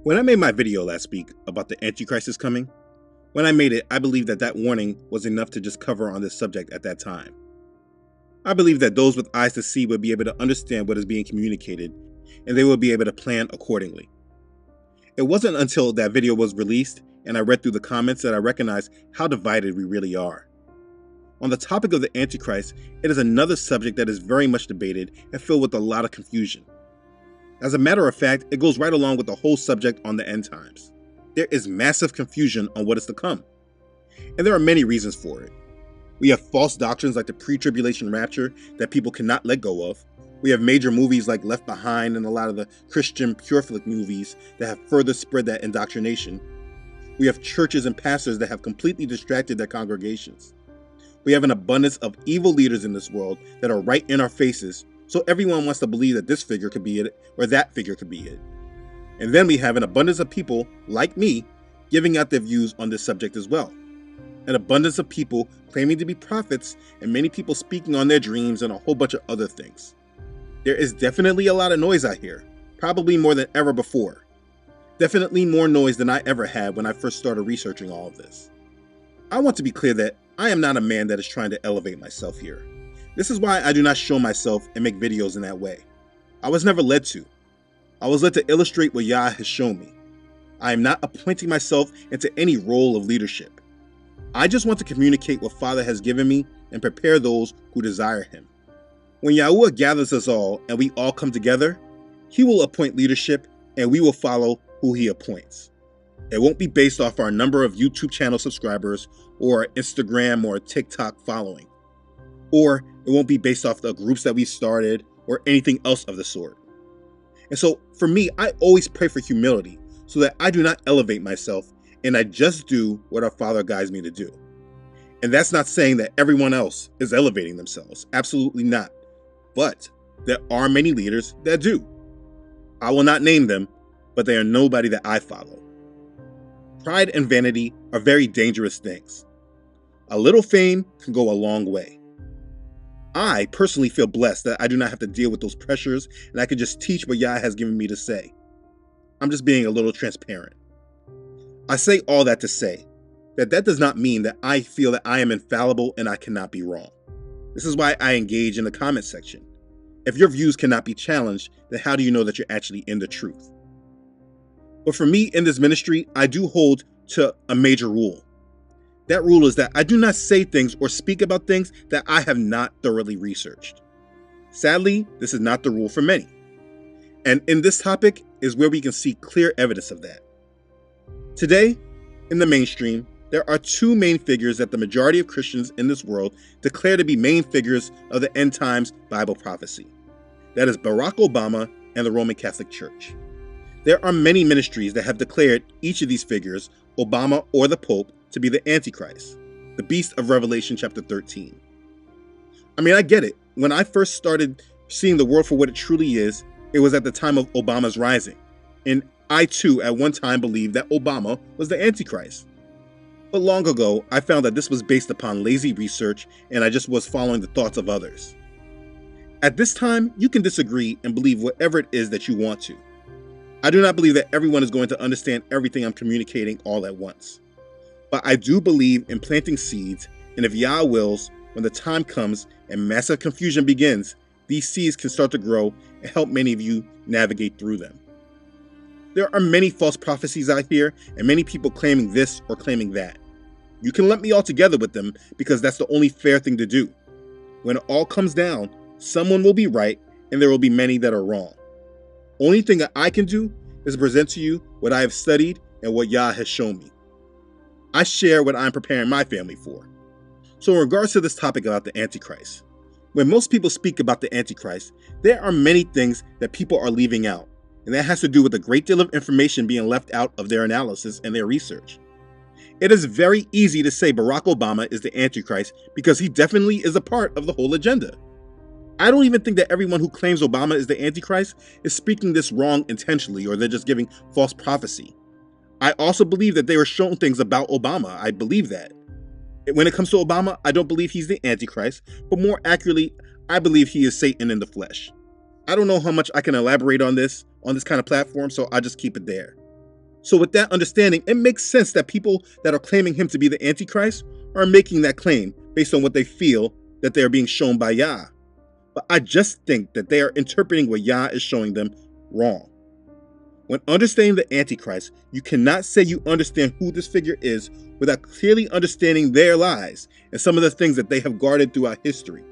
When I made my video last week about the Antichrist is coming, when I made it, I believed that that warning was enough to just cover on this subject at that time. I believe that those with eyes to see would be able to understand what is being communicated, and they will be able to plan accordingly. It wasn't until that video was released and I read through the comments that I recognized how divided we really are. On the topic of the Antichrist, it is another subject that is very much debated and filled with a lot of confusion. As a matter of fact, it goes right along with the whole subject on the end times. There is massive confusion on what is to come. And there are many reasons for it. We have false doctrines like the pre-tribulation rapture that people cannot let go of. We have major movies like Left Behind and a lot of the Christian pure flick movies that have further spread that indoctrination. We have churches and pastors that have completely distracted their congregations. We have an abundance of evil leaders in this world that are right in our faces, so everyone wants to believe that this figure could be it or that figure could be it. And then we have an abundance of people, like me, giving out their views on this subject as well. An abundance of people claiming to be prophets and many people speaking on their dreams and a whole bunch of other things. There is definitely a lot of noise out here, probably more than ever before. Definitely more noise than I ever had when I first started researching all of this. I want to be clear that I am not a man that is trying to elevate myself here. This is why I do not show myself and make videos in that way. I was never led to. I was led to illustrate what Yah has shown me. I am not appointing myself into any role of leadership. I just want to communicate what Father has given me and prepare those who desire Him. When Yahuah gathers us all and we all come together, He will appoint leadership and we will follow who He appoints. It won't be based off our number of YouTube channel subscribers or Instagram or TikTok following. Or it won't be based off the groups that we started or anything else of the sort. And so for me, I always pray for humility so that I do not elevate myself and I just do what our Father guides me to do. And that's not saying that everyone else is elevating themselves. Absolutely not. But there are many leaders that do. I will not name them, but they are nobody that I follow. Pride and vanity are very dangerous things. A little fame can go a long way. I personally feel blessed that I do not have to deal with those pressures and I can just teach what Yah has given me to say. I'm just being a little transparent. I say all that to say that does not mean that I feel that I am infallible and I cannot be wrong. This is why I engage in the comment section. If your views cannot be challenged, then how do you know that you're actually in the truth? But for me in this ministry, I do hold to a major rule. That rule is that I do not say things or speak about things that I have not thoroughly researched. Sadly, this is not the rule for many. And in this topic is where we can see clear evidence of that. Today, in the mainstream, there are two main figures that the majority of Christians in this world declare to be main figures of the end times Bible prophecy. That is Barack Obama and the Roman Catholic Church. There are many ministries that have declared each of these figures, Obama or the Pope, to be the Antichrist, the beast of Revelation chapter 13. I mean, I get it. When I first started seeing the world for what it truly is, it was at the time of Obama's rising. And I too, at one time, believed that Obama was the Antichrist. But long ago, I found that this was based upon lazy research and I just was following the thoughts of others. At this time, you can disagree and believe whatever it is that you want to. I do not believe that everyone is going to understand everything I'm communicating all at once. But I do believe in planting seeds, and if Yah wills, when the time comes and massive confusion begins, these seeds can start to grow and help many of you navigate through them. There are many false prophecies out here and many people claiming this or claiming that. You can lump me all together with them because that's the only fair thing to do. When it all comes down, someone will be right and there will be many that are wrong. Only thing that I can do is present to you what I have studied and what Yah has shown me. I share what I'm preparing my family for. So in regards to this topic about the Antichrist, when most people speak about the Antichrist, there are many things that people are leaving out, and that has to do with a great deal of information being left out of their analysis and their research. It is very easy to say Barack Obama is the Antichrist because he definitely is a part of the whole agenda. I don't even think that everyone who claims Obama is the Antichrist is speaking this wrong intentionally or they're just giving false prophecy. I also believe that they were shown things about Obama. I believe that. When it comes to Obama, I don't believe he's the Antichrist, but more accurately, I believe he is Satan in the flesh. I don't know how much I can elaborate on this kind of platform, so I'll just keep it there. So with that understanding, it makes sense that people that are claiming him to be the Antichrist are making that claim based on what they feel that they are being shown by Yah. But I just think that they are interpreting what Yah is showing them wrong. When understanding the Antichrist, you cannot say you understand who this figure is without clearly understanding their lies and some of the things that they have guarded throughout history.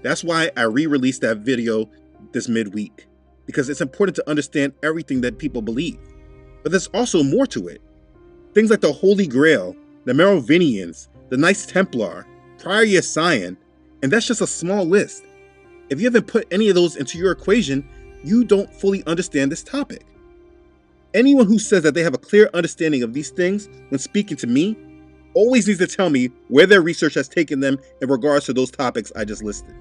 That's why I re-released that video this midweek, because it's important to understand everything that people believe. But there's also more to it. Things like the Holy Grail, the Merovingians, the Knights Templar, prior year Sion, and that's just a small list. If you haven't put any of those into your equation, you don't fully understand this topic. Anyone who says that they have a clear understanding of these things when speaking to me always needs to tell me where their research has taken them in regards to those topics I just listed.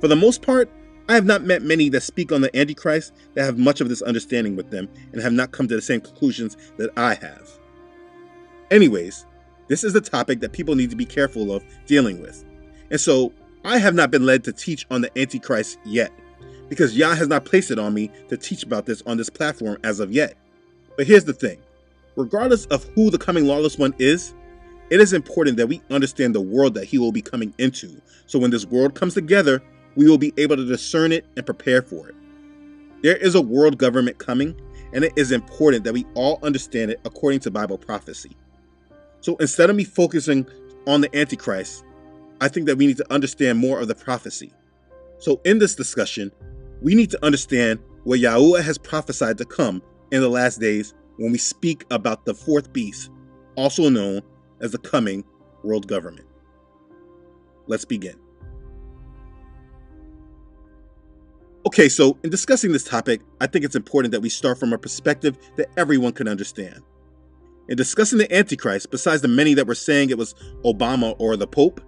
For the most part, I have not met many that speak on the Antichrist that have much of this understanding with them and have not come to the same conclusions that I have. Anyways, this is the topic that people need to be careful of dealing with. And so, I have not been led to teach on the Antichrist yet, because Yah has not placed it on me to teach about this on this platform as of yet. But here's the thing. Regardless of who the coming lawless one is, it is important that we understand the world that he will be coming into, so when this world comes together, we will be able to discern it and prepare for it. There is a world government coming, and it is important that we all understand it according to Bible prophecy. So instead of me focusing on the Antichrist, I think that we need to understand more of the prophecy. So in this discussion, we need to understand what Yahuah has prophesied to come in the last days when we speak about the fourth beast, also known as the coming world government. Let's begin. Okay, so in discussing this topic, I think it's important that we start from a perspective that everyone can understand. In discussing the Antichrist, besides the many that were saying it was Obama or the Pope,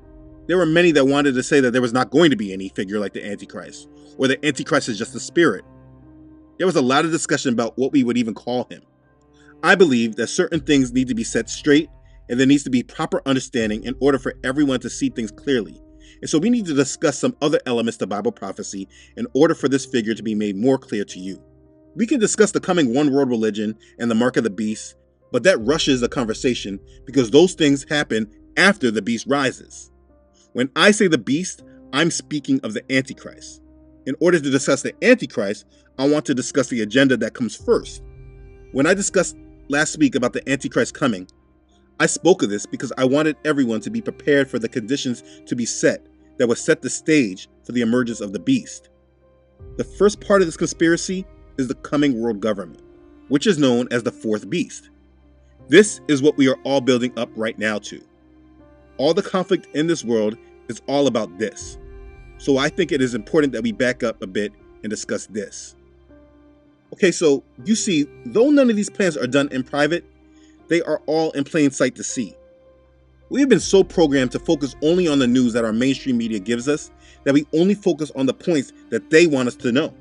there were many that wanted to say that there was not going to be any figure like the Antichrist, or the Antichrist is just a spirit. There was a lot of discussion about what we would even call him. I believe that certain things need to be set straight, and there needs to be proper understanding in order for everyone to see things clearly. And so we need to discuss some other elements to Bible prophecy in order for this figure to be made more clear to you. We can discuss the coming one world religion and the mark of the beast, but that rushes the conversation because those things happen after the beast rises. When I say the beast, I'm speaking of the Antichrist. In order to discuss the Antichrist, I want to discuss the agenda that comes first. When I discussed last week about the Antichrist coming, I spoke of this because I wanted everyone to be prepared for the conditions to be set that would set the stage for the emergence of the beast. The first part of this conspiracy is the coming world government, which is known as the fourth beast. This is what we are all building up right now to. All the conflict in this world is all about this. So I think it is important that we back up a bit and discuss this. Okay, so you see, though none of these plans are done in private, they are all in plain sight to see. We have been so programmed to focus only on the news that our mainstream media gives us that we only focus on the points that they want us to know.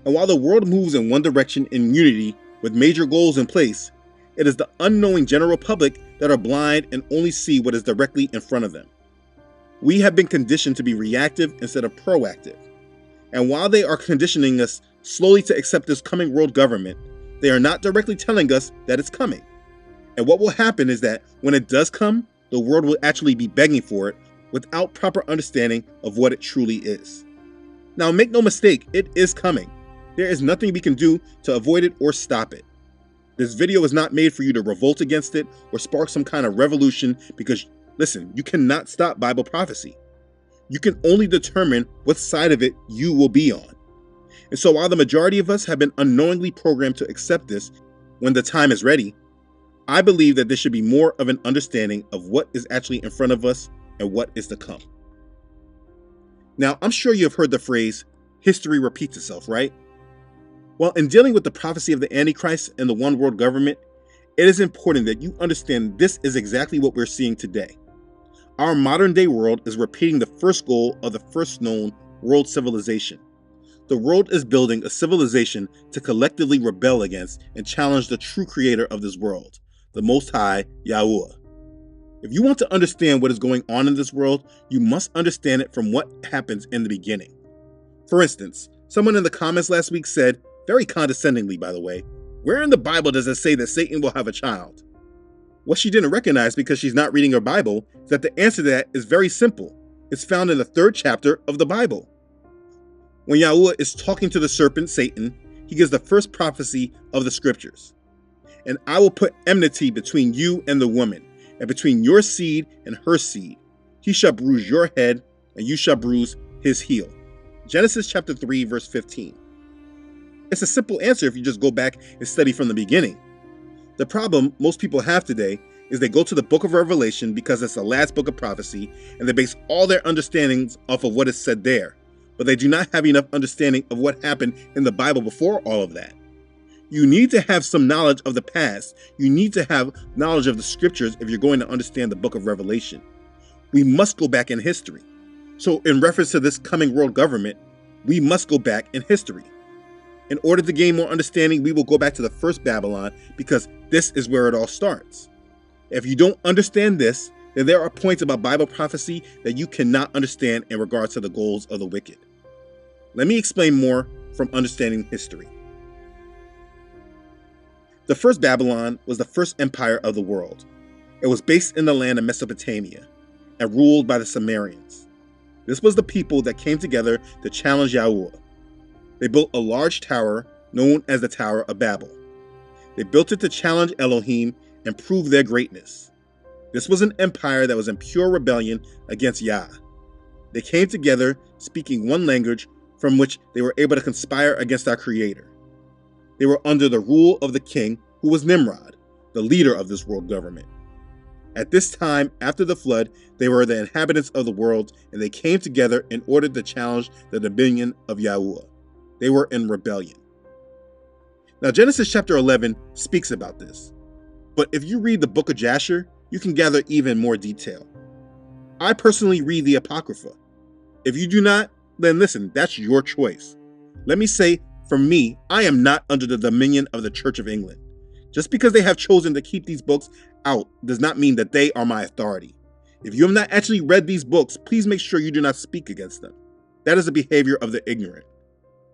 And while the world moves in one direction in unity with major goals in place, it is the unknowing general public that are blind and only see what is directly in front of them. We have been conditioned to be reactive instead of proactive. And while they are conditioning us slowly to accept this coming world government, they are not directly telling us that it's coming. And what will happen is that when it does come, the world will actually be begging for it without proper understanding of what it truly is. Now, make no mistake, it is coming. There is nothing we can do to avoid it or stop it. This video is not made for you to revolt against it or spark some kind of revolution because, listen, you cannot stop Bible prophecy. You can only determine what side of it you will be on. And so while the majority of us have been unknowingly programmed to accept this when the time is ready, I believe that there should be more of an understanding of what is actually in front of us and what is to come. Now, I'm sure you have heard the phrase, history repeats itself, right? Well, in dealing with the prophecy of the Antichrist and the one world government, it is important that you understand this is exactly what we're seeing today. Our modern day world is repeating the first goal of the first known world civilization. The world is building a civilization to collectively rebel against and challenge the true creator of this world, the Most High, Yahuah. If you want to understand what is going on in this world, you must understand it from what happens in the beginning. For instance, someone in the comments last week said, very condescendingly by the way, Where in the Bible does it say that Satan will have a child? What she didn't recognize because she's not reading her Bible is that the answer to that is very simple. It's found in the 3rd chapter of the Bible. When Yahuah is talking to the serpent, Satan, he gives the first prophecy of the scriptures. And I will put enmity between you and the woman, and between your seed and her seed. He shall bruise your head, and you shall bruise his heel. Genesis chapter 3, verse 15. It's a simple answer if you just go back and study from the beginning. The problem most people have today is they go to the book of Revelation because it's the last book of prophecy, and they base all their understandings off of what is said there. But they do not have enough understanding of what happened in the Bible before all of that. You need to have some knowledge of the past. You need to have knowledge of the scriptures if you're going to understand the book of Revelation. We must go back in history. So in reference to this coming world government, we must go back in history. In order to gain more understanding, we will go back to the first Babylon because this is where it all starts. If you don't understand this, then there are points about Bible prophecy that you cannot understand in regards to the goals of the wicked. Let me explain more from understanding history. The first Babylon was the first empire of the world. It was based in the land of Mesopotamia and ruled by the Sumerians. This was the people that came together to challenge Yahuah. They built a large tower known as the Tower of Babel. They built it to challenge Elohim and prove their greatness. This was an empire that was in pure rebellion against Yah. They came together speaking one language from which they were able to conspire against our Creator. They were under the rule of the king, who was Nimrod, the leader of this world government. At this time, after the flood, they were the inhabitants of the world, and they came together in order to challenge the dominion of Yahuah. They were in rebellion. Now, Genesis chapter 11 speaks about this. But if you read the book of Jasher, you can gather even more detail. I personally read the Apocrypha. If you do not, then listen, that's your choice. Let me say, for me, I am not under the dominion of the Church of England. Just because they have chosen to keep these books out does not mean that they are my authority. If you have not actually read these books, please make sure you do not speak against them. That is the behavior of the ignorant.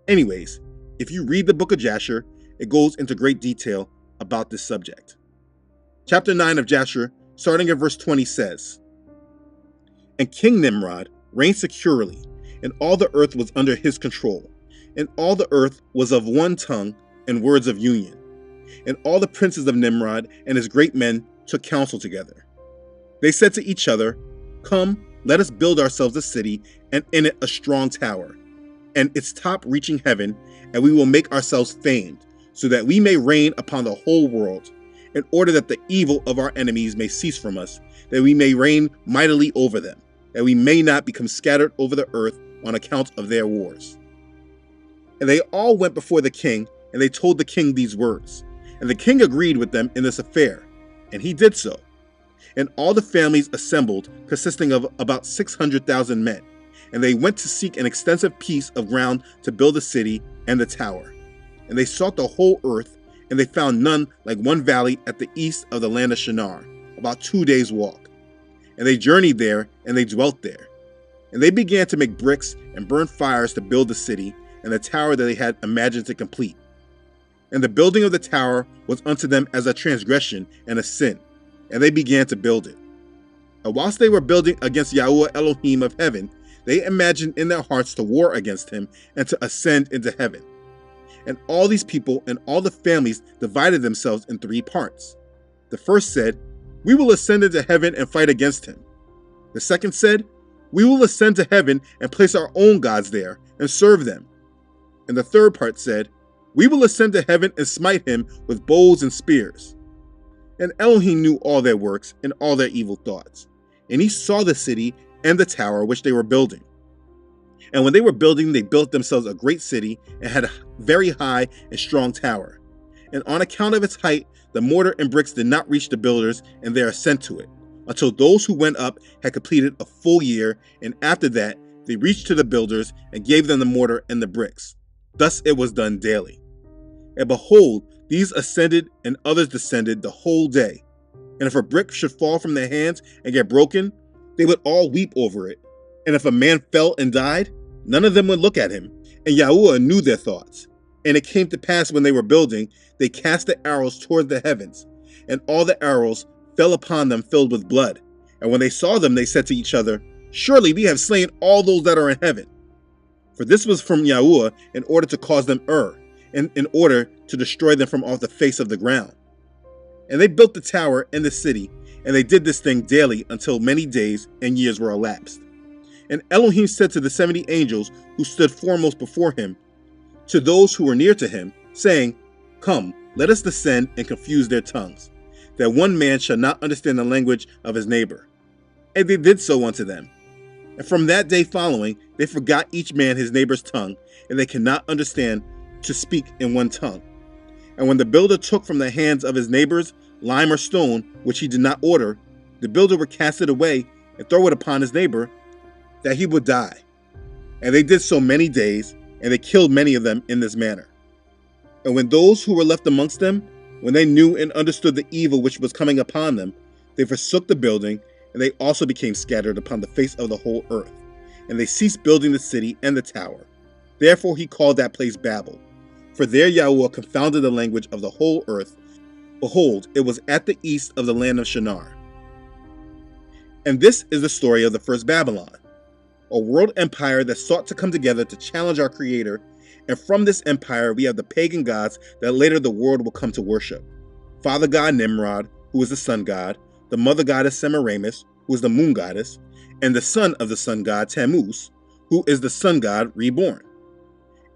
Anyways, if you read the book of Jasher, it goes into great detail about this subject. Chapter 9 of Jasher, starting at verse 20 says, "And King Nimrod reigned securely, and all the earth was under his control. And all the earth was of one tongue and words of union. And all the princes of Nimrod and his great men took counsel together. They said to each other, 'Come, let us build ourselves a city, and in it a strong tower, and its top reaching heaven, and we will make ourselves famed, so that we may reign upon the whole world, in order that the evil of our enemies may cease from us, that we may reign mightily over them, that we may not become scattered over the earth on account of their wars.' And they all went before the king, and they told the king these words. And the king agreed with them in this affair, and he did so. And all the families assembled, consisting of about 600,000 men, and they went to seek an extensive piece of ground to build the city and the tower. And they sought the whole earth, and they found none like one valley at the east of the land of Shinar, about 2 days' walk. And they journeyed there, and they dwelt there. And they began to make bricks and burn fires to build the city and the tower that they had imagined to complete. And the building of the tower was unto them as a transgression and a sin, and they began to build it. And whilst they were building against Yahuah Elohim of heaven, they imagined in their hearts to war against him and to ascend into heaven. And all these people and all the families divided themselves in 3 parts. The first said, 'We will ascend into heaven and fight against him.' The second said, 'We will ascend to heaven and place our own gods there and serve them.' And the third part said, 'We will ascend to heaven and smite him with bows and spears.' And Elohim knew all their works and all their evil thoughts. And he saw the city and the tower which they were building. And when they were building, they built themselves a great city and had a very high and strong tower. And on account of its height, the mortar and bricks did not reach the builders and their ascent to it, until those who went up had completed a full year, and after that they reached to the builders and gave them the mortar and the bricks. Thus it was done daily. And behold, these ascended and others descended the whole day. And if a brick should fall from their hands and get broken, they would all weep over it. And if a man fell and died, none of them would look at him. And Yahuah knew their thoughts. And it came to pass when they were building, they cast the arrows toward the heavens, and all the arrows fell upon them filled with blood. And when they saw them, they said to each other, "Surely we have slain all those that are in heaven." For this was from Yahuah in order to cause them and in order to destroy them from off the face of the ground. And they built the tower and the city, and they did this thing daily until many days and years were elapsed. And Elohim said to the 70 angels who stood foremost before him, to those who were near to him, saying, "Come, let us descend and confuse their tongues, that one man shall not understand the language of his neighbor." And they did so unto them. And from that day following, they forgot each man his neighbor's tongue, and they cannot understand to speak in one tongue. And when the builder took from the hands of his neighbors lime or stone, which he did not order, the builder would cast it away and throw it upon his neighbor, that he would die. And they did so many days, and they killed many of them in this manner. And when those who were left amongst them, when they knew and understood the evil which was coming upon them, they forsook the building, and they also became scattered upon the face of the whole earth. And they ceased building the city and the tower. Therefore he called that place Babel. For there Yahuah confounded the language of the whole earth. Behold, it was at the east of the land of Shinar. And this is the story of the first Babylon, a world empire that sought to come together to challenge our Creator, and from this empire we have the pagan gods that later the world will come to worship. Father god Nimrod, who is the sun god, the mother goddess Semiramis, who is the moon goddess, and the son of the sun god Tammuz, who is the sun god reborn.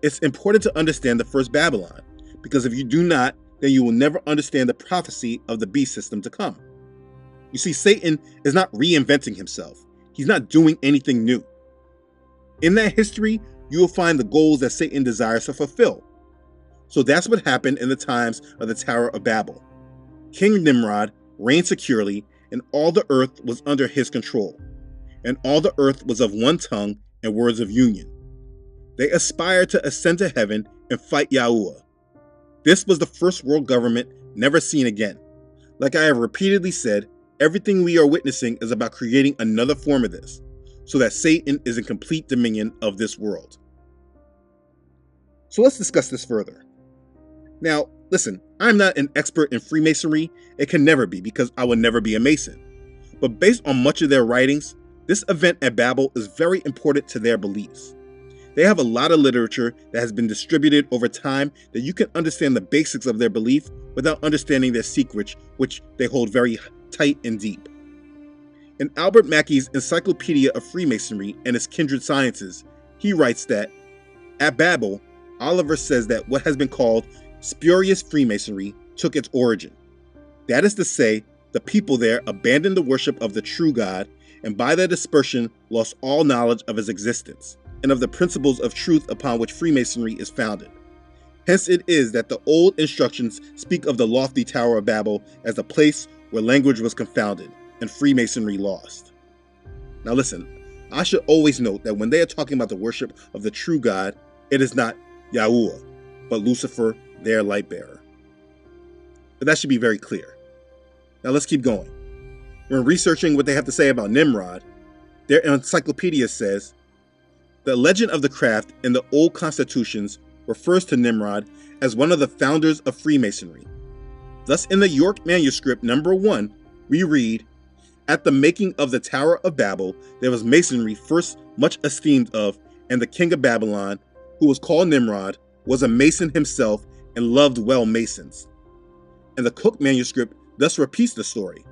It's important to understand the first Babylon, because if you do not, then you will never understand the prophecy of the beast system to come. You see, Satan is not reinventing himself. He's not doing anything new. In that history, you will find the goals that Satan desires to fulfill. So that's what happened in the times of the Tower of Babel. King Nimrod reigned securely, and all the earth was under his control. And all the earth was of one tongue and words of union. They aspired to ascend to heaven and fight Yahuah. This was the first world government never seen again. Like I have repeatedly said, everything we are witnessing is about creating another form of this, so that Satan is in complete dominion of this world. So let's discuss this further. Now, listen, I'm not an expert in Freemasonry. It can never be, because I will never be a Mason. But based on much of their writings, this event at Babel is very important to their beliefs. They have a lot of literature that has been distributed over time that you can understand the basics of their belief without understanding their secrets, which they hold very tight and deep. In Albert Mackey's Encyclopedia of Freemasonry and its Kindred Sciences, he writes that, at Babel, Oliver says that what has been called spurious Freemasonry took its origin. That is to say, the people there abandoned the worship of the true God, and by their dispersion lost all knowledge of his existence, and of the principles of truth upon which Freemasonry is founded. Hence it is that the old instructions speak of the lofty Tower of Babel as a place where language was confounded and Freemasonry lost. Now listen, I should always note that when they are talking about the worship of the true God, it is not Yahuah, but Lucifer, their light bearer. But that should be very clear. Now let's keep going. When researching what they have to say about Nimrod, their encyclopedia says, the legend of the craft in the old constitutions refers to Nimrod as one of the founders of Freemasonry. Thus in the York manuscript number 1, we read, at the making of the Tower of Babel, there was masonry first much esteemed of, and the king of Babylon, who was called Nimrod, was a mason himself and loved well masons. And the Cook manuscript thus repeats the story.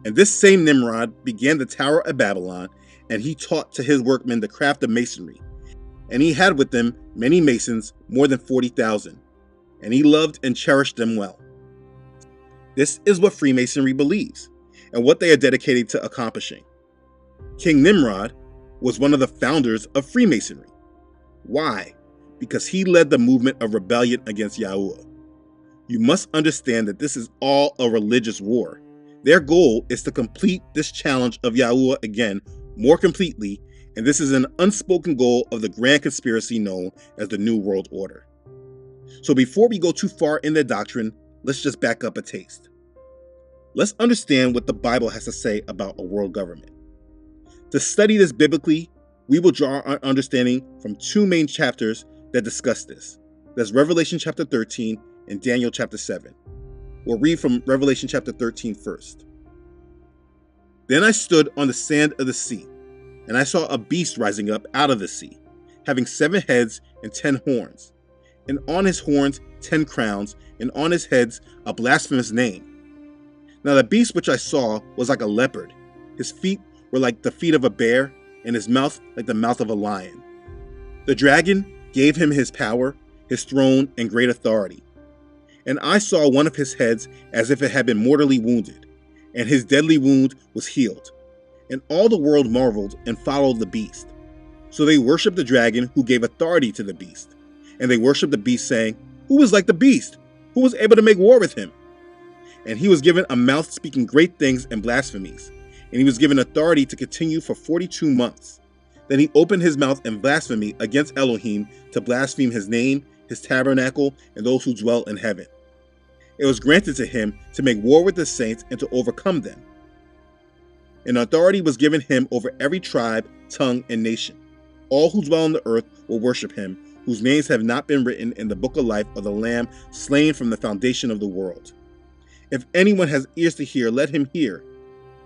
And this same Nimrod began the Tower of Babylon, and he taught to his workmen the craft of masonry. And he had with him many masons, more than 40,000, and he loved and cherished them well. This is what Freemasonry believes, and what they are dedicated to accomplishing. King Nimrod was one of the founders of Freemasonry. Why? Because he led the movement of rebellion against Yahuah. You must understand that this is all a religious war. Their goal is to complete this challenge of Yahuah again more completely, and this is an unspoken goal of the grand conspiracy known as the New World Order. So before we go too far in their doctrine, let's just back up a taste. Let's understand what the Bible has to say about a world government. To study this biblically, we will draw our understanding from two main chapters that discuss this. That's Revelation chapter 13 and Daniel chapter 7. We'll read from Revelation chapter 13 first. Then I stood on the sand of the sea, and I saw a beast rising up out of the sea, having 7 heads and 10 horns, and on his horns 10 crowns, and on his heads a blasphemous name. Now the beast which I saw was like a leopard. His feet were like the feet of a bear, and his mouth like the mouth of a lion. The dragon gave him his power, his throne, and great authority. And I saw one of his heads as if it had been mortally wounded, and his deadly wound was healed. And all the world marveled and followed the beast. So they worshipped the dragon who gave authority to the beast. And they worshipped the beast, saying, "Who is like the beast? Who was able to make war with him?" And he was given a mouth speaking great things and blasphemies. And he was given authority to continue for 42 months. Then he opened his mouth in blasphemy against Elohim, to blaspheme his name, his tabernacle, and those who dwell in heaven. It was granted to him to make war with the saints and to overcome them. And authority was given him over every tribe, tongue, and nation. All who dwell on the earth will worship him, whose names have not been written in the book of life of the Lamb slain from the foundation of the world. If anyone has ears to hear, let him hear.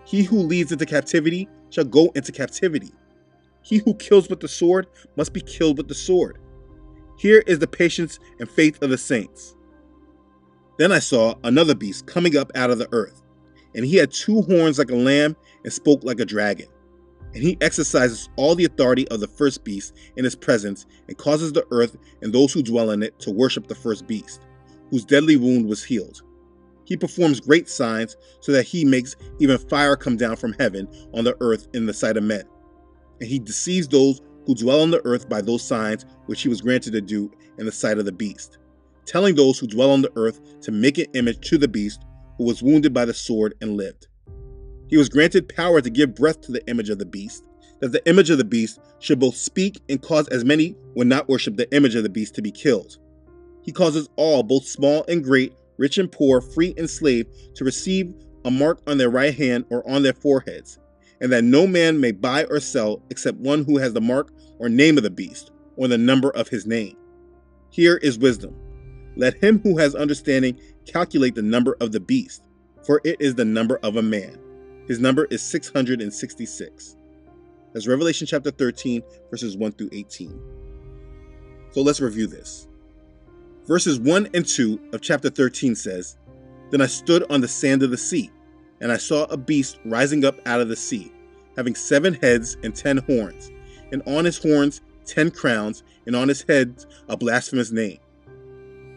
He who leads into captivity shall go into captivity. He who kills with the sword must be killed with the sword. Here is the patience and faith of the saints. Then I saw another beast coming up out of the earth, and he had 2 horns like a lamb and spoke like a dragon. And he exercises all the authority of the first beast in his presence, and causes the earth and those who dwell in it to worship the first beast, whose deadly wound was healed. He performs great signs, so that he makes even fire come down from heaven on the earth in the sight of men. And he deceives those who dwell on the earth by those signs which he was granted to do in the sight of the beast, telling those who dwell on the earth to make an image to the beast, who was wounded by the sword and lived. He was granted power to give breath to the image of the beast, that the image of the beast should both speak and cause as many who would not worship the image of the beast to be killed. He causes all, both small and great, rich and poor, free and slave, to receive a mark on their right hand or on their foreheads, and that no man may buy or sell except one who has the mark or name of the beast, or the number of his name. Here is wisdom. Let him who has understanding calculate the number of the beast, for it is the number of a man. His number is 666. That's Revelation chapter 13, verses 1 through 18. So let's review this. Verses 1 and 2 of chapter 13 says, "Then I stood on the sand of the sea, and I saw a beast rising up out of the sea, having 7 heads and 10 horns, and on his horns 10 crowns, and on his heads a blasphemous name.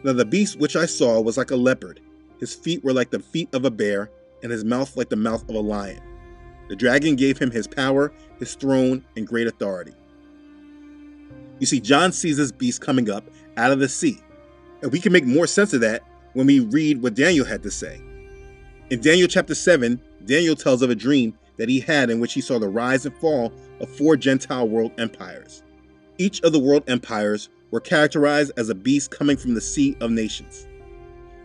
Now the beast which I saw was like a leopard. His feet were like the feet of a bear, and his mouth like the mouth of a lion. The dragon gave him his power, his throne, and great authority." You see, John sees this beast coming up out of the sea, and we can make more sense of that when we read what Daniel had to say. In Daniel chapter 7, Daniel tells of a dream that he had in which he saw the rise and fall of 4 Gentile world empires. Each of the world empires were characterized as a beast coming from the sea of nations.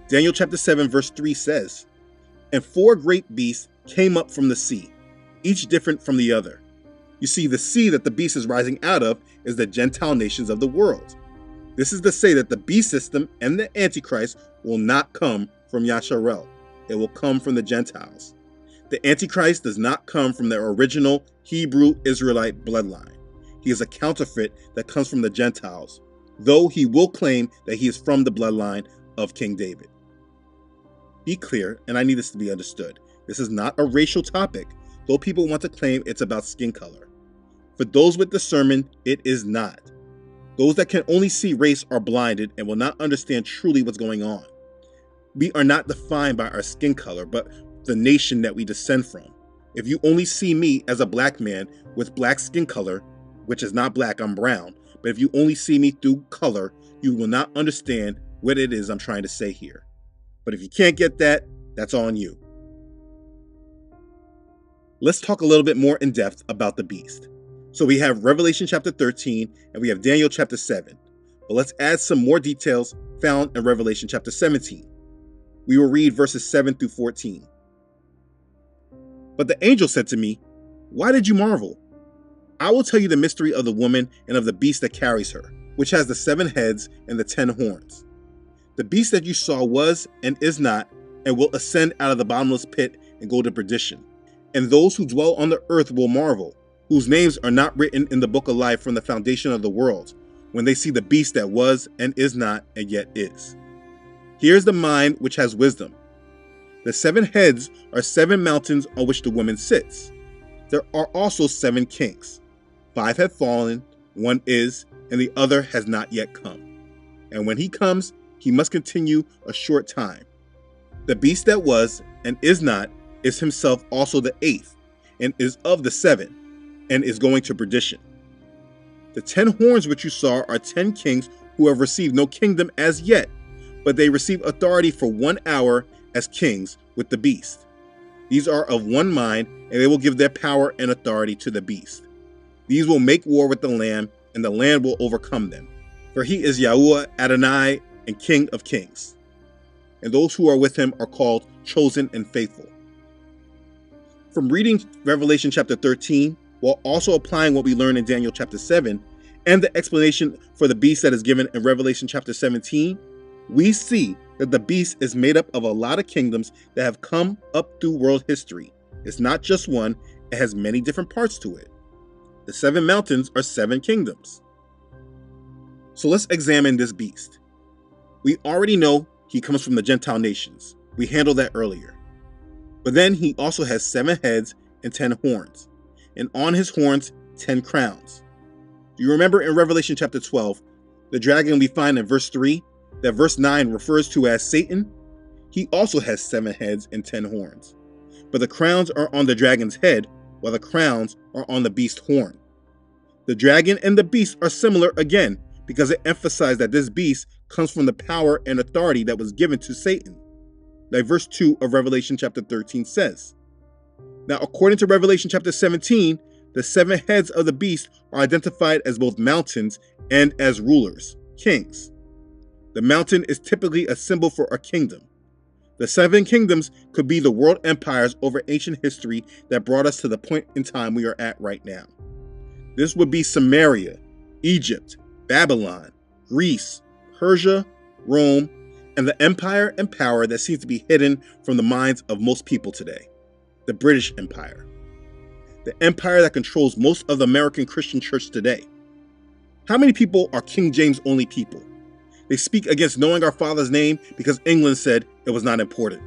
Daniel chapter 7 verse 3 says, "And 4 great beasts came up from the sea, each different from the other." You see, the sea that the beast is rising out of is the Gentile nations of the world. This is to say that the beast system and the Antichrist will not come from Yasharel. It will come from the Gentiles. The Antichrist does not come from the original Hebrew Israelite bloodline. He is a counterfeit that comes from the Gentiles, though he will claim that he is from the bloodline of King David. Be clear, and I need this to be understood. This is not a racial topic, though people want to claim it's about skin color. For those with discernment, it is not. Those that can only see race are blinded and will not understand truly what's going on. We are not defined by our skin color, but the nation that we descend from. If you only see me as a black man with black skin color, which is not black, I'm brown, but if you only see me through color, you will not understand what it is I'm trying to say here. But if you can't get that, that's on you. Let's talk a little bit more in depth about the beast. So we have Revelation chapter 13 and we have Daniel chapter 7. But let's add some more details found in Revelation chapter 17. We will read verses 7 through 14. "But the angel said to me, 'Why did you marvel? I will tell you the mystery of the woman and of the beast that carries her, which has the 7 heads and the 10 horns. The beast that you saw was and is not, and will ascend out of the bottomless pit and go to perdition. And those who dwell on the earth will marvel, whose names are not written in the book of life from the foundation of the world, when they see the beast that was and is not and yet is. Here's the mind which has wisdom. The 7 heads are 7 mountains on which the woman sits. There are also 7 kings. 5 have fallen, 1 is, and the other has not yet come. And when he comes, he must continue a short time. The beast that was and is not is himself also the 8th, and is of the 7, and is going to perdition. The 10 horns which you saw are 10 kings who have received no kingdom as yet, but they receive authority for 1 hour as kings with the beast. These are of one mind, and they will give their power and authority to the beast. These will make war with the Lamb, and the land will overcome them. For he is Yahuah Adonai and King of kings. And those who are with him are called chosen and faithful. From reading Revelation chapter 13, while also applying what we learned in Daniel chapter 7, and the explanation for the beast that is given in Revelation chapter 17, we see that the beast is made up of a lot of kingdoms that have come up through world history. It's not just one, it has many different parts to it. The 7 mountains are 7 kingdoms. So let's examine this beast. We already know he comes from the Gentile nations. We handled that earlier. But then he also has 7 heads and 10 horns, and on his horns 10 crowns. Do you remember in Revelation chapter 12, the dragon we find in verse 3, that verse 9 refers to as Satan? He also has 7 heads and 10 horns. But the crowns are on the dragon's head, while the crowns are on the beast's horn. The dragon and the beast are similar again, because it emphasized that this beast comes from the power and authority that was given to Satan, like verse 2 of Revelation chapter 13 says. Now, according to Revelation chapter 17, the 7 heads of the beast are identified as both mountains and as rulers, kings. The mountain is typically a symbol for a kingdom. The 7 kingdoms could be the world empires over ancient history that brought us to the point in time we are at right now. This would be Samaria, Egypt, Babylon, Greece, Persia, Rome, and the empire and power that seems to be hidden from the minds of most people today, the British Empire. The empire that controls most of the American Christian church today. How many people are King James only people? They speak against knowing our Father's name because England said it was not important.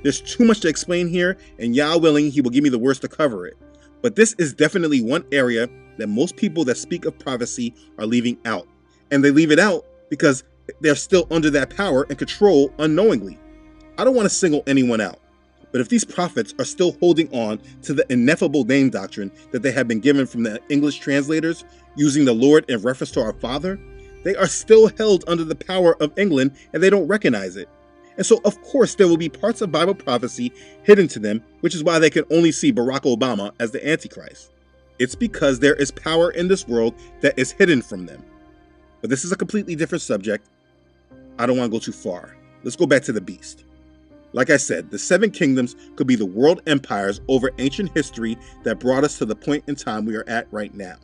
There's too much to explain here, and Yah willing, he will give me the words to cover it. But this is definitely one area that most people that speak of prophecy are leaving out. And they leave it out because they're still under that power and control unknowingly. I don't want to single anyone out, but if these prophets are still holding on to the ineffable name doctrine that they have been given from the English translators, using the Lord in reference to our Father, they are still held under the power of England and they don't recognize it. And so, of course, there will be parts of Bible prophecy hidden to them, which is why they can only see Barack Obama as the Antichrist. It's because there is power in this world that is hidden from them. But this is a completely different subject. I don't want to go too far. Let's go back to the beast. Like I said, the 7 kingdoms could be the world empires over ancient history that brought us to the point in time we are at right now.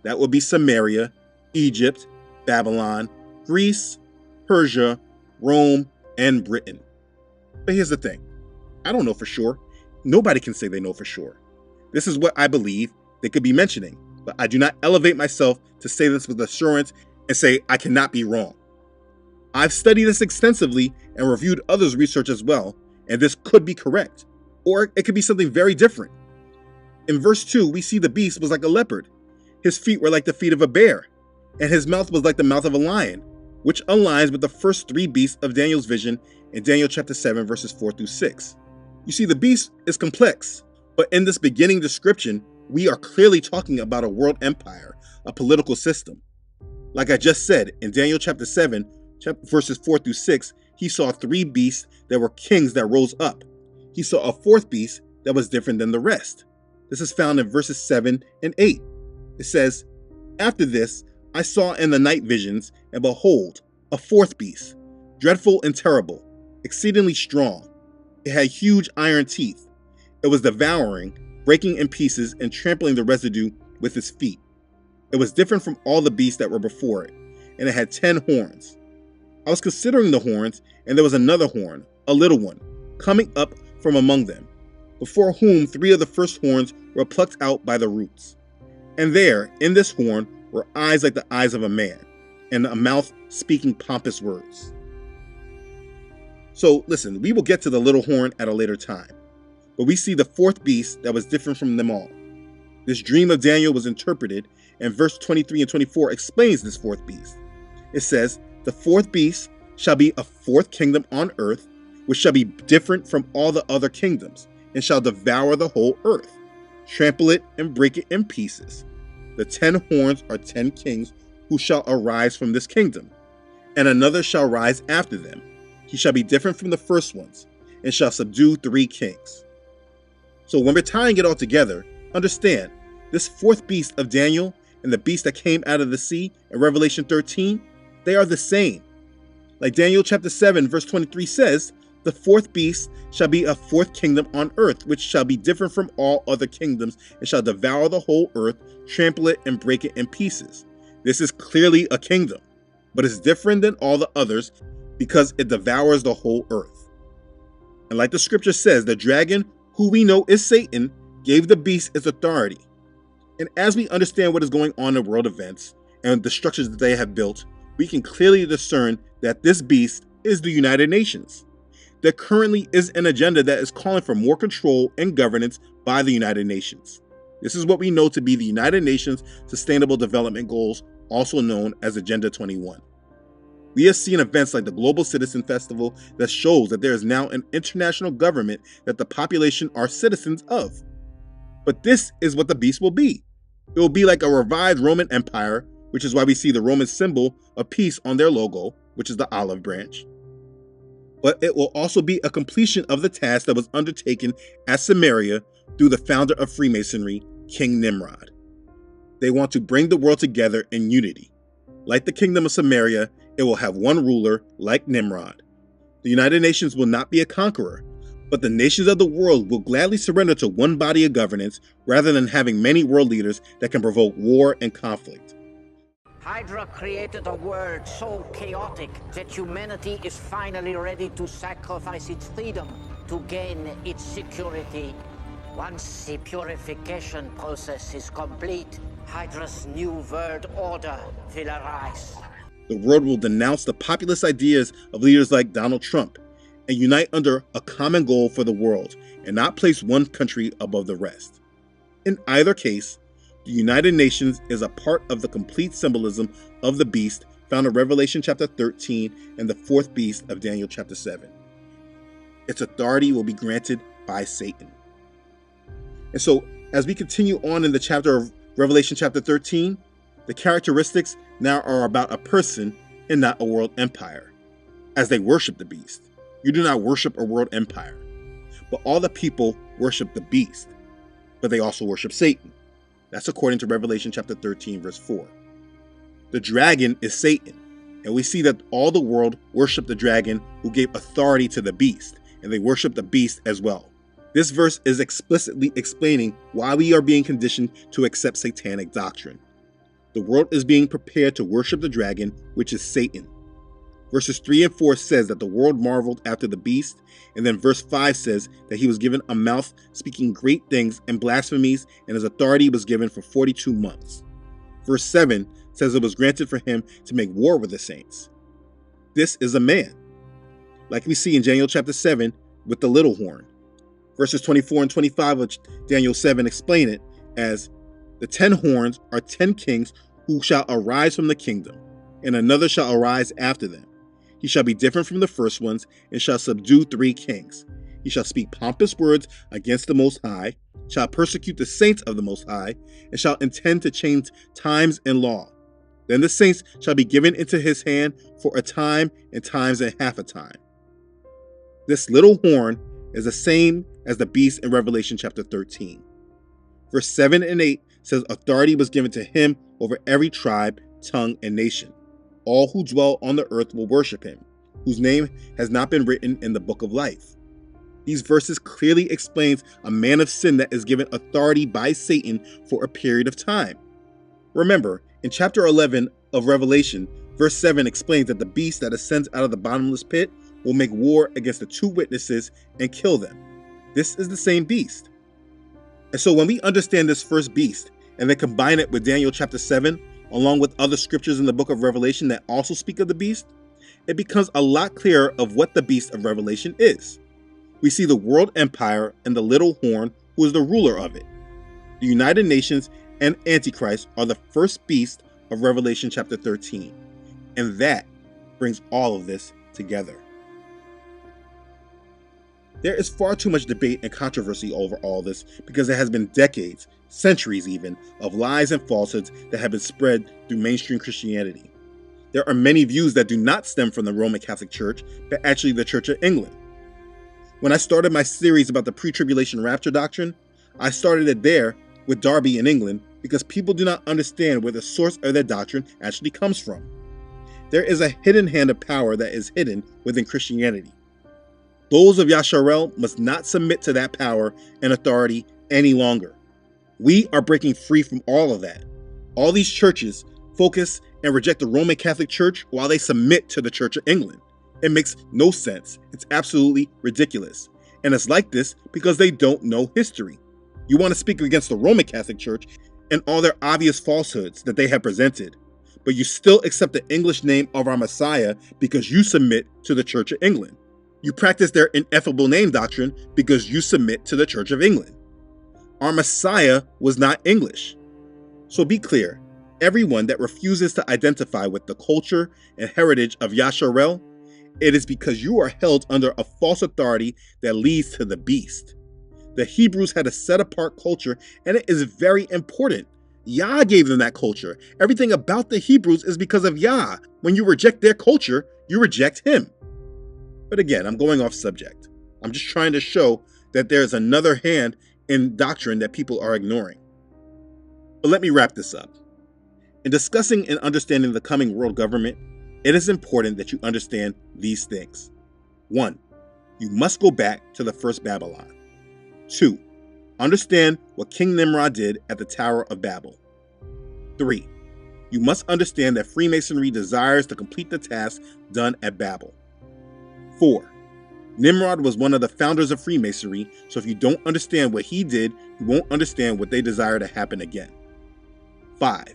That would be Samaria, Egypt, Babylon, Greece, Persia, Rome, and Britain. But here's the thing. I don't know for sure. Nobody can say they know for sure. This is what I believe they could be mentioning, but I do not elevate myself to say this with assurance and say I cannot be wrong. I've studied this extensively and reviewed others' research as well, and this could be correct, or it could be something very different. In verse 2, we see the beast was like a leopard. His feet were like the feet of a bear, and his mouth was like the mouth of a lion, which aligns with the first 3 beasts of Daniel's vision in Daniel chapter 7, verses 4 through 6. You see, the beast is complex, but in this beginning description, we are clearly talking about a world empire, a political system. Like I just said, in Daniel chapter 7, verses 4 through 6, he saw 3 beasts that were kings that rose up. He saw a 4th beast that was different than the rest. This is found in verses 7 and 8. It says, "After this, I saw in the night visions, and behold, a 4th beast, dreadful and terrible, exceedingly strong. It had huge iron teeth. It was devouring, breaking in pieces, and trampling the residue with its feet. It was different from all the beasts that were before it, and it had 10 horns. I was considering the horns, and there was another horn, a little one, coming up from among them, before whom 3 of the first horns were plucked out by the roots. And there, in this horn, were eyes like the eyes of a man, and a mouth speaking pompous words. So listen, we will get to the little horn at a later time, but we see the 4th beast that was different from them all. This dream of Daniel was interpreted, and verse 23 and 24 explains this 4th beast. It says, "The 4th beast shall be a 4th kingdom on earth, which shall be different from all the other kingdoms, and shall devour the whole earth, trample it and break it in pieces. The 10 horns are 10 kings who shall arise from this kingdom, and another shall rise after them. He shall be different from the first ones, and shall subdue 3 kings." So when we're tying it all together, understand, this 4th beast of Daniel and the beast that came out of the sea in Revelation 13, they are the same. Like Daniel chapter 7 verse 23 says, "The 4th beast shall be a 4th kingdom on earth, which shall be different from all other kingdoms, and shall devour the whole earth, trample it, and break it in pieces." This is clearly a kingdom, but it's different than all the others because it devours the whole earth. And like the scripture says, the dragon, who we know is Satan, gave the beast its authority. And as we understand what is going on in world events and the structures that they have built, we can clearly discern that this beast is the United Nations. There currently is an agenda that is calling for more control and governance by the United Nations. This is what we know to be the United Nations Sustainable Development Goals, also known as Agenda 21. We have seen events like the Global Citizen Festival that shows that there is now an international government that the population are citizens of. But this is what the beast will be. It will be like a revived Roman Empire, which is why we see the Roman symbol of peace on their logo, which is the olive branch. But it will also be a completion of the task that was undertaken at Samaria through the founder of Freemasonry, King Nimrod. They want to bring the world together in unity. Like the kingdom of Samaria, it will have one ruler, like Nimrod. The United Nations will not be a conqueror, but the nations of the world will gladly surrender to one body of governance rather than having many world leaders that can provoke war and conflict. Hydra created a world so chaotic that humanity is finally ready to sacrifice its freedom to gain its security. Once the purification process is complete, Hydra's new world order will arise. The world will denounce the populist ideas of leaders like Donald Trump and unite under a common goal for the world and not place one country above the rest. In either case, the United Nations is a part of the complete symbolism of the beast found in Revelation chapter 13 and the 4th beast of Daniel chapter 7. Its authority will be granted by Satan. And so, as we continue on in the chapter of Revelation chapter 13, the characteristics now are about a person and not a world empire, as they worship the beast. You do not worship a world empire, but all the people worship the beast, but they also worship Satan. That's according to Revelation chapter 13, verse 4. The dragon is Satan, and we see that all the world worship the dragon who gave authority to the beast, and they worship the beast as well. This verse is explicitly explaining why we are being conditioned to accept satanic doctrine. The world is being prepared to worship the dragon, which is Satan. Verses 3 and 4 says that the world marveled after the beast, and then verse 5 says that he was given a mouth speaking great things and blasphemies, and his authority was given for 42 months. Verse 7 says it was granted for him to make war with the saints. This is a man, like we see in Daniel chapter 7 with the little horn. Verses 24 and 25 of Daniel 7 explain it as, "The 10 horns are 10 kings who shall arise from the kingdom, and another shall arise after them. He shall be different from the first ones, and shall subdue 3 kings. He shall speak pompous words against the Most High, shall persecute the saints of the Most High, and shall intend to change times and law. Then the saints shall be given into his hand for a time and times and half a time." This little horn is the same as the beast in Revelation chapter 13. Verse 7 and 8 says authority was given to him over every tribe, tongue, and nation. All who dwell on the earth will worship him, whose name has not been written in the book of life. These verses clearly explains a man of sin that is given authority by Satan for a period of time. Remember, in chapter 11 of Revelation, Verse 7 explains that the beast that ascends out of the bottomless pit will make war against the two witnesses and kill them. This is the same beast. And so when we understand this first beast and then combine it with Daniel chapter 7, along with other scriptures in the book of Revelation that also speak of the beast, it becomes a lot clearer of what the beast of Revelation is. We see the world empire and the little horn who is the ruler of it. The United Nations and Antichrist are the first beast of Revelation chapter 13. And that brings all of this together. There is far too much debate and controversy over all this because there has been decades, centuries even, of lies and falsehoods that have been spread through mainstream Christianity. There are many views that do not stem from the Roman Catholic Church, but actually the Church of England. When I started my series about the pre-tribulation rapture doctrine, I started it there with Derby in England because people do not understand where the source of their doctrine actually comes from. There is a hidden hand of power that is hidden within Christianity. Those of Yasharel must not submit to that power and authority any longer. We are breaking free from all of that. All these churches focus and reject the Roman Catholic Church while they submit to the Church of England. It makes no sense. It's absolutely ridiculous. And it's like this because they don't know history. You want to speak against the Roman Catholic Church and all their obvious falsehoods that they have presented, but you still accept the English name of our Messiah because you submit to the Church of England. You practice their ineffable name doctrine because you submit to the Church of England. Our Messiah was not English. So be clear, everyone that refuses to identify with the culture and heritage of Yasharel, it is because you are held under a false authority that leads to the beast. The Hebrews had a set-apart culture, and it is very important. Yah gave them that culture. Everything about the Hebrews is because of Yah. When you reject their culture, you reject him. But again, I'm going off subject. I'm just trying to show that there's another hand in doctrine that people are ignoring. But let me wrap this up. In discussing and understanding the coming world government, it is important that you understand these things. 1. You must go back to the first Babylon. 2. Understand what King Nimrod did at the Tower of Babel. 3. You must understand that Freemasonry desires to complete the task done at Babel. 4. Nimrod was one of the founders of Freemasonry, so if you don't understand what he did, you won't understand what they desire to happen again. 5.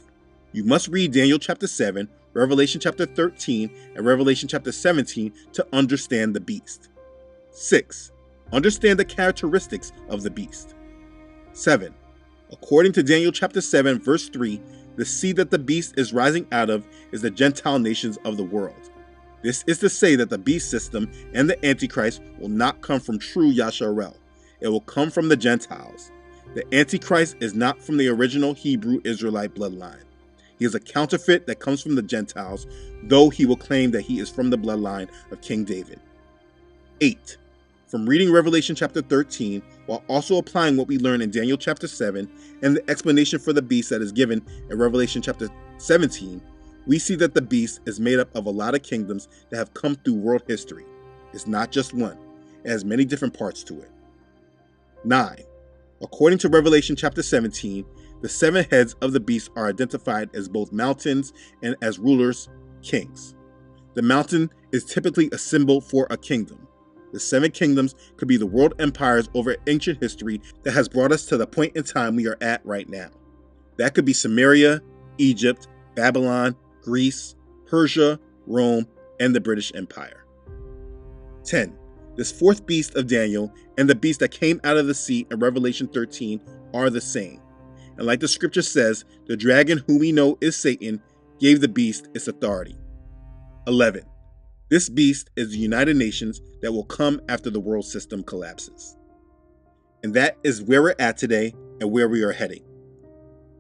You must read Daniel chapter 7, Revelation chapter 13, and Revelation chapter 17 to understand the beast. 6. Understand the characteristics of the beast. 7. According to Daniel chapter 7, verse 3, the seed that the beast is rising out of is the Gentile nations of the world. This is to say that the beast system and the Antichrist will not come from true Yasharel. It will come from the Gentiles. The Antichrist is not from the original Hebrew Israelite bloodline. He is a counterfeit that comes from the Gentiles, though he will claim that he is from the bloodline of King David. 8. From reading Revelation chapter 13, while also applying what we learn in Daniel chapter 7 and the explanation for the beast that is given in Revelation chapter 17, we see that the beast is made up of a lot of kingdoms that have come through world history. It's not just one. It has many different parts to it. 9. According to Revelation chapter 17, the 7 heads of the beast are identified as both mountains and as rulers, kings. The mountain is typically a symbol for a kingdom. The 7 kingdoms could be the world empires over ancient history that has brought us to the point in time we are at right now. That could be Samaria, Egypt, Babylon, Greece, Persia, Rome, and the British Empire. 10. This 4th beast of Daniel and the beast that came out of the sea in Revelation 13 are the same. And like the scripture says, the dragon whom we know is Satan gave the beast its authority. 11. This beast is the United Nations that will come after the world system collapses. And that is where we're at today and where we are heading.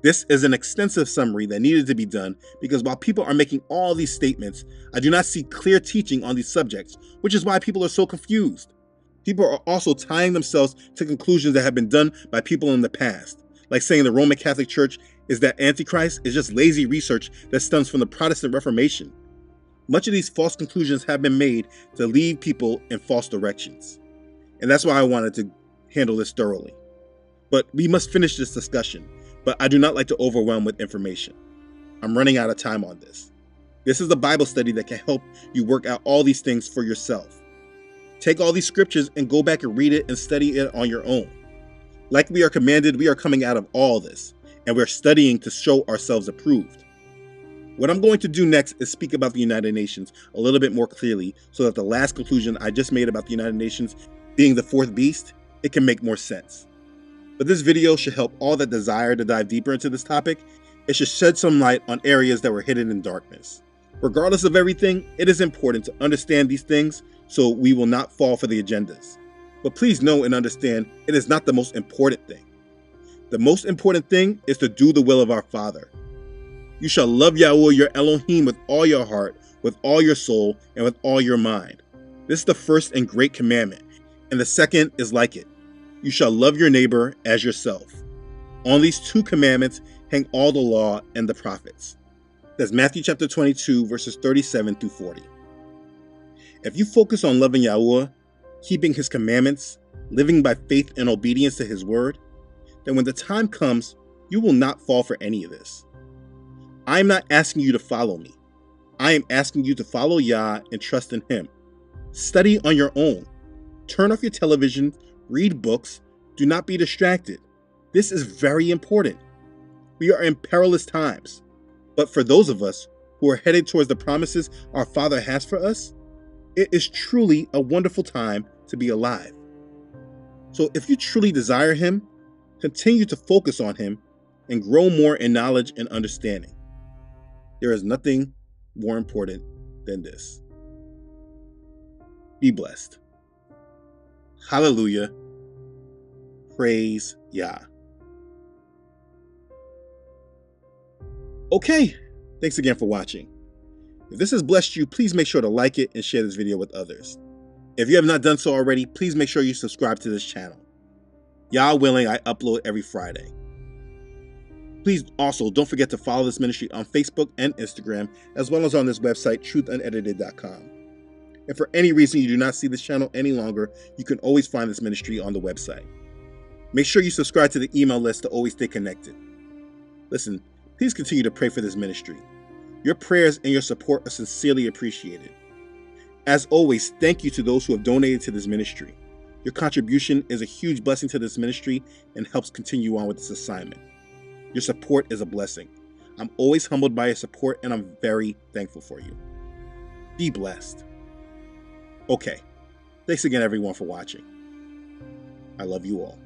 This is an extensive summary that needed to be done because while people are making all these statements, I do not see clear teaching on these subjects, which is why people are so confused. People are also tying themselves to conclusions that have been done by people in the past, like saying the Roman Catholic Church is that Antichrist is just lazy research that stems from the Protestant Reformation. Much of these false conclusions have been made to lead people in false directions. And that's why I wanted to handle this thoroughly. But we must finish this discussion. But I do not like to overwhelm with information. I'm running out of time on this. This is the Bible study that can help you work out all these things for yourself. Take all these scriptures and go back and read it and study it on your own. Like we are commanded, we are coming out of all this, and we're studying to show ourselves approved. What I'm going to do next is speak about the United Nations a little bit more clearly so that the last conclusion I just made about the United Nations being the fourth beast, it can make more sense. But this video should help all that desire to dive deeper into this topic. It should shed some light on areas that were hidden in darkness. Regardless of everything, it is important to understand these things so we will not fall for the agendas. But please know and understand, it is not the most important thing. The most important thing is to do the will of our Father. You shall love Yahuah your Elohim with all your heart, with all your soul, and with all your mind. This is the first and great commandment, and the second is like it. You shall love your neighbor as yourself. On these two commandments hang all the law and the prophets. That's Matthew chapter 22, verses 37 through 40. If you focus on loving Yahuah, keeping his commandments, living by faith and obedience to his word, then when the time comes, you will not fall for any of this. I am not asking you to follow me. I am asking you to follow Yah and trust in him. Study on your own. Turn off your television, read books, do not be distracted. This is very important. We are in perilous times. But for those of us who are headed towards the promises our Father has for us, it is truly a wonderful time to be alive. So if you truly desire him, continue to focus on him and grow more in knowledge and understanding. There is nothing more important than this. Be blessed. Hallelujah. Praise Yah. Okay, thanks again for watching. If this has blessed you, please make sure to like it and share this video with others. If you have not done so already, please make sure you subscribe to this channel. Yah willing, I upload every Friday. Please also don't forget to follow this ministry on Facebook and Instagram, as well as on this website, truthunedited.com. And for any reason you do not see this channel any longer, you can always find this ministry on the website. Make sure you subscribe to the email list to always stay connected. Listen, please continue to pray for this ministry. Your prayers and your support are sincerely appreciated. As always, thank you to those who have donated to this ministry. Your contribution is a huge blessing to this ministry and helps continue on with this assignment. Your support is a blessing. I'm always humbled by your support, and I'm very thankful for you. Be blessed. Okay, thanks again everyone for watching. I love you all.